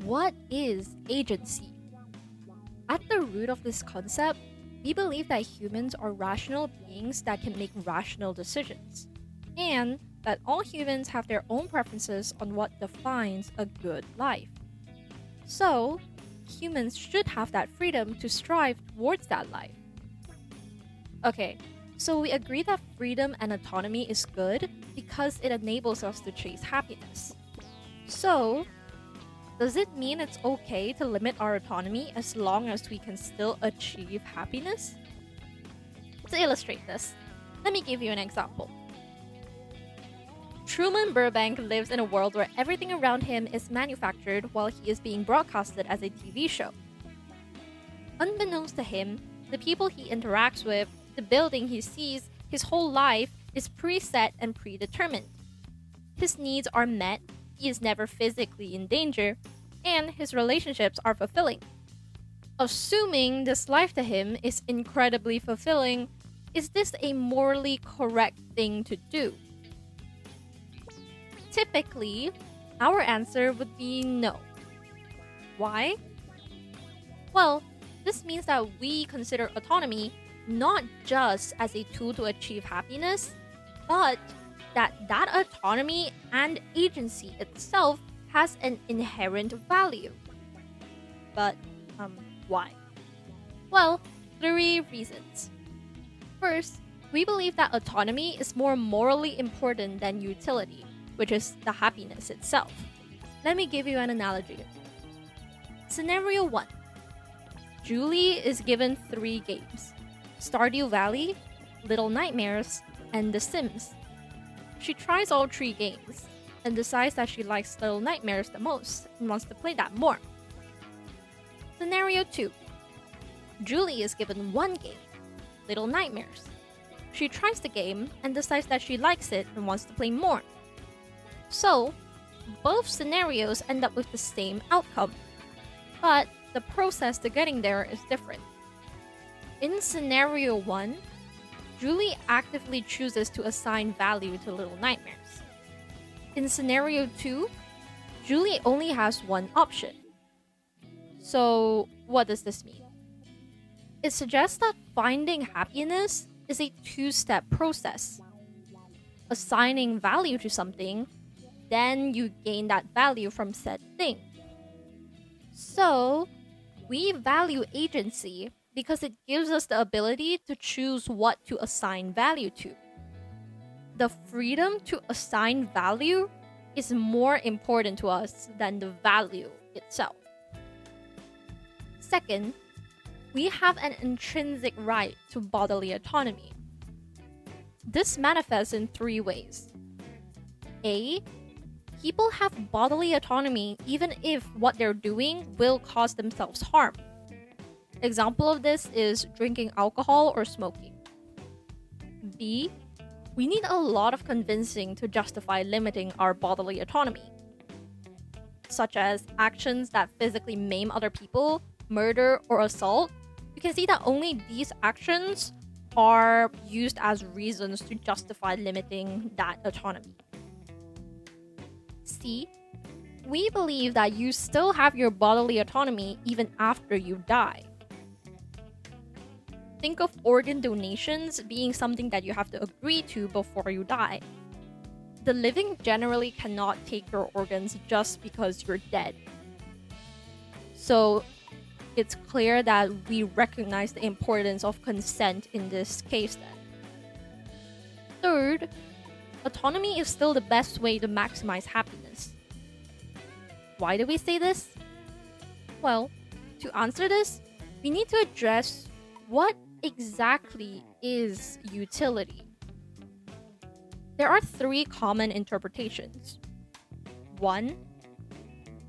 What is agency? At the root of this concept, we believe that humans are rational beings that can make rational decisions, and that all humans have their own preferences on what defines a good life. So, humans should have that freedom to strive towards that life. Okay, so we agree that freedom and autonomy is good because it enables us to chase happiness. So, does it mean it's okay to limit our autonomy as long as we can still achieve happiness? To illustrate this, let me give you an example. Truman Burbank lives in a world where everything around him is manufactured while he is being broadcasted as a TV show. Unbeknownst to him, the people he interacts with, the building he sees, his whole life is preset and predetermined. His needs are met, he is never physically in danger, and his relationships are fulfilling. Assuming this life to him is incredibly fulfilling, is this a morally correct thing to do? Typically, our answer would be no. Why? Well, this means that we consider autonomy not just as a tool to achieve happiness, but that autonomy and agency itself has an inherent value. But, why? Well, 3 reasons. First, we believe that autonomy is more morally important than utility, which is the happiness itself. Let me give you an analogy. Scenario 1. Julie is given 3 games: Stardew Valley, Little Nightmares, and The Sims. She tries all 3 games and decides that she likes Little Nightmares the most and wants to play that more. Scenario 2. Julie is given 1 game, Little Nightmares. She tries the game and decides that she likes it and wants to play more. So, both scenarios end up with the same outcome, but the process to getting there is different. In scenario 1, Julie actively chooses to assign value to Little Nightmares. In scenario 2, Julie only has 1 option. So, what does this mean? It suggests that finding happiness is a 2-step process. Assigning value to something, then you gain that value from said thing. So, we value agency because it gives us the ability to choose what to assign value to. The freedom to assign value is more important to us than the value itself. Second, we have an intrinsic right to bodily autonomy. This manifests in 3 ways. A. People have bodily autonomy even if what they're doing will cause themselves harm. Example of this is drinking alcohol or smoking. B. We need a lot of convincing to justify limiting our bodily autonomy, such as actions that physically maim other people, murder, or assault. You can see that only these actions are used as reasons to justify limiting that autonomy. C. We believe that you still have your bodily autonomy even after you die. Think of organ donations being something that you have to agree to before you die. The living generally cannot take your organs just because you're dead. So, it's clear that we recognize the importance of consent in this case then. Third, autonomy is still the best way to maximize happiness. Why do we say this? Well, to answer this, we need to address what exactly is utility. There are 3 common interpretations. 1.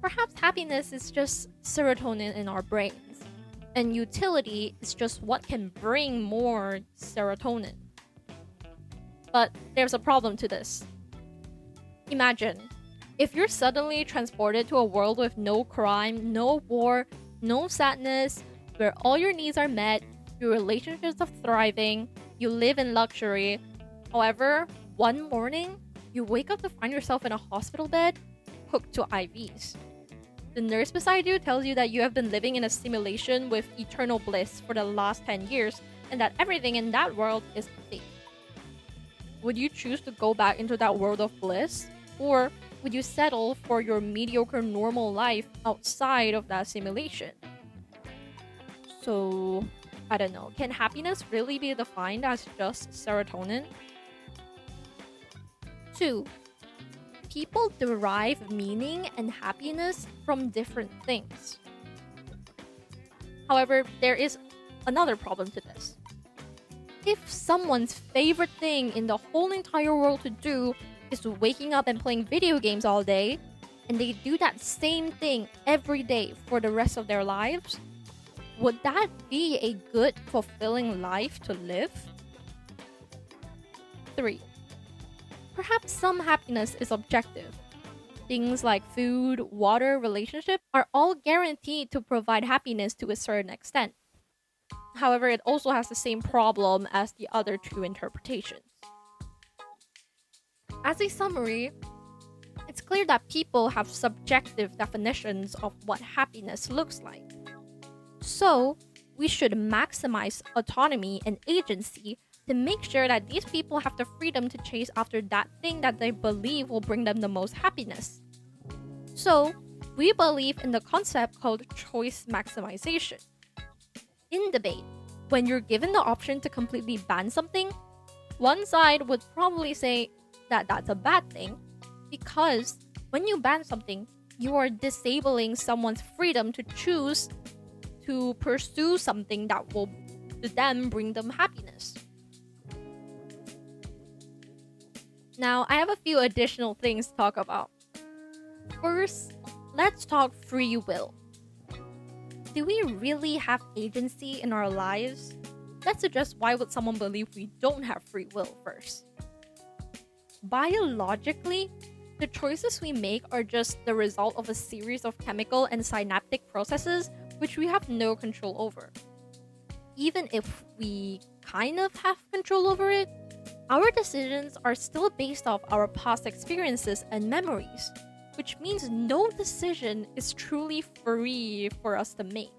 Perhaps happiness is just serotonin in our brains, and utility is just what can bring more serotonin. But there's a problem to this. Imagine, if you're suddenly transported to a world with no crime, no war, no sadness, where all your needs are met, your relationships are thriving, you live in luxury. However, one morning, you wake up to find yourself in a hospital bed, hooked to IVs. The nurse beside you tells you that you have been living in a simulation with eternal bliss for the last 10 years and that everything in that world is fake. Would you choose to go back into that world of bliss? Or would you settle for your mediocre normal life outside of that simulation? So, I don't know. Can happiness really be defined as just serotonin? 2. People derive meaning and happiness from different things. However, there is another problem to this. If someone's favorite thing in the whole entire world to do is waking up and playing video games all day, and they do that same thing every day for the rest of their lives, would that be a good, fulfilling life to live? 3. Perhaps some happiness is objective. Things like food, water, relationship are all guaranteed to provide happiness to a certain extent. However, it also has the same problem as the other two interpretations. As a summary, it's clear that people have subjective definitions of what happiness looks like. So, we should maximize autonomy and agency to make sure that these people have the freedom to chase after that thing that they believe will bring them the most happiness. So, we believe in the concept called choice maximization. In debate, when you're given the option to completely ban something, one side would probably say that that's a bad thing because when you ban something, you are disabling someone's freedom to choose to pursue something that will then bring them happiness. Now, I have a few additional things to talk about. First, let's talk free will. Do we really have agency in our lives? That suggests why would someone believe we don't have free will first? Biologically, the choices we make are just the result of a series of chemical and synaptic processes which we have no control over. Even if we kind of have control over it, our decisions are still based off our past experiences and memories, which means no decision is truly free for us to make.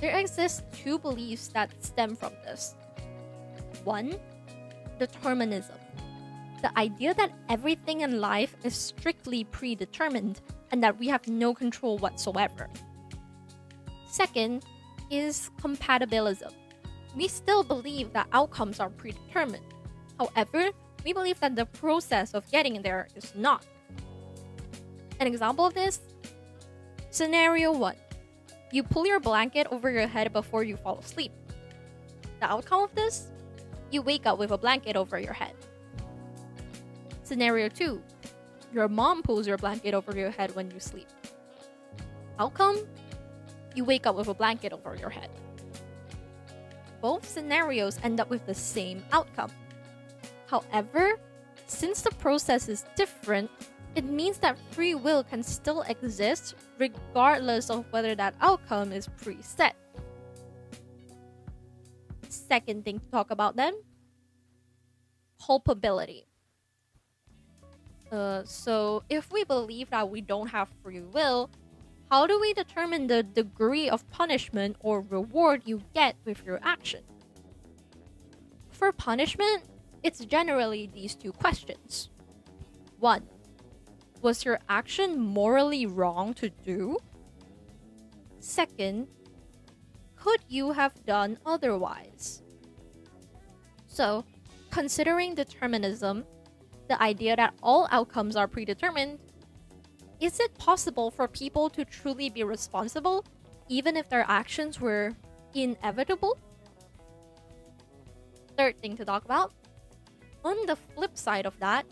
There exist two beliefs that stem from this. One, determinism. The idea that everything in life is strictly predetermined and that we have no control whatsoever. Second is compatibilism. We still believe that outcomes are predetermined. However, we believe that the process of getting there is not. An example of this? Scenario 1. You pull your blanket over your head before you fall asleep. The outcome of this? You wake up with a blanket over your head. Scenario 2. Your mom pulls your blanket over your head when you sleep. Outcome? You wake up with a blanket over your head. Both scenarios end up with the same outcome. However, since the process is different, it means that free will can still exist regardless of whether that outcome is preset. Second thing to talk about then, culpability. So if we believe that we don't have free will, how do we determine the degree of punishment or reward you get with your action? For punishment, it's generally these two questions. 1. Was your action morally wrong to do? Second, could you have done otherwise? So, considering determinism, the idea that all outcomes are predetermined, is it possible for people to truly be responsible even if their actions were inevitable? Third thing to talk about, on the flip side of that,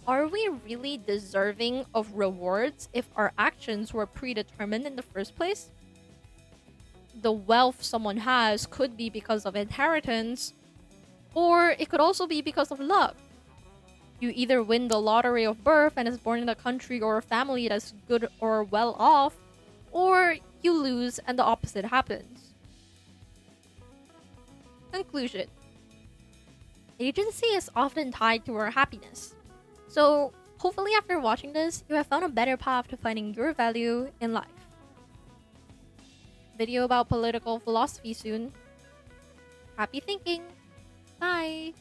are we really deserving of rewards if our actions were predetermined in the first place? The wealth someone has could be because of inheritance, or it could also be because of luck. You either win the lottery of birth and is born in a country or a family that's good or well off, or you lose and the opposite happens. Conclusion. Agency is often tied to our happiness. So, Hopefully, after watching this, you have found a better path to finding your value in life. Video about political philosophy soon. Happy thinking! Bye!